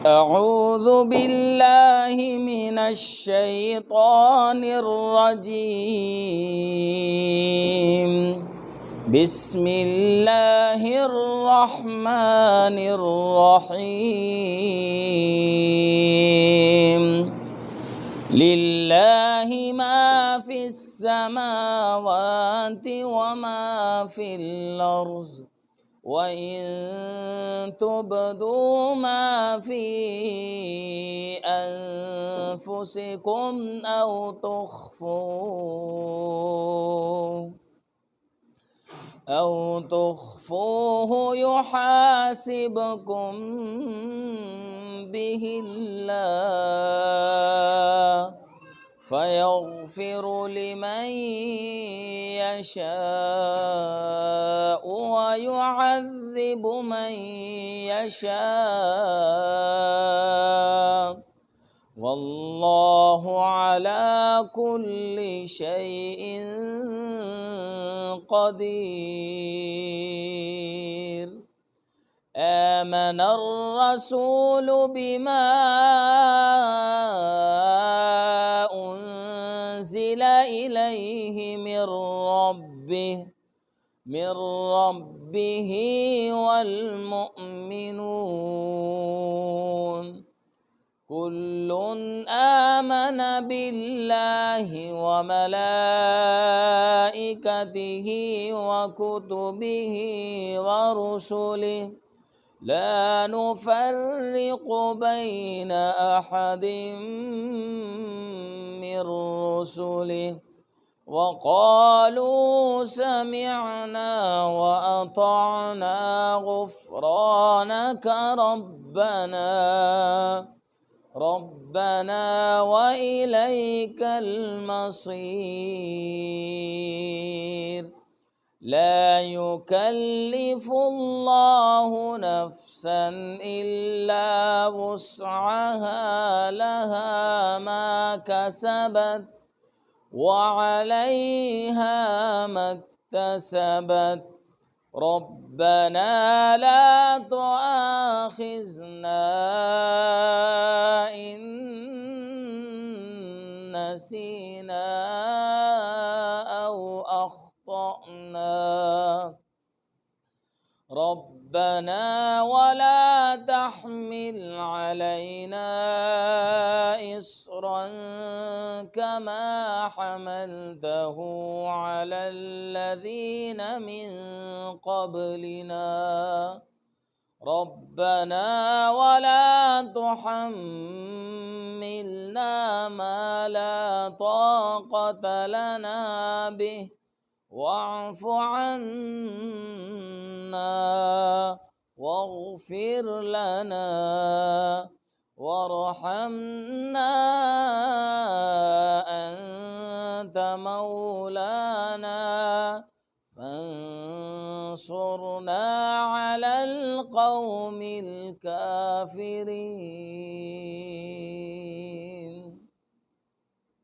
أعوذ بالله من الشيطان الرجيم. بسم الله الرحمن الرحيم. لله ما في السماوات وما في الأرض، وإن تبدوا ما في أنفسكم أو تخفوه يحاسبكم به الله، فيغفر لمن يشاء ويعذب من يشاء، والله على كل شيء قدير. آمن الرسول بما أنزل إليه من ربه والمؤمنون كل آمن بالله وملائكته وكتبه ورسله لا نفرق بين أحد من رسله، وقالوا سمعنا وأطعنا غفرانك ربنا وإليك المصير. لا يكلف الله نفسا إلا وسعها، لها ما كسبت وعليها ما اكتسبت. ربنا لا تؤاخذنا إن نسينا أو أخطأنا، ربنا ولا تحمل علينا إصرا كما حملته على الذين من قبلنا، ربنا ولا تحملنا ما لا طاقة لنا به، واعف عنا واغفر لنا وارحمنا، أنت مولانا فانصرنا على القوم الكافرين.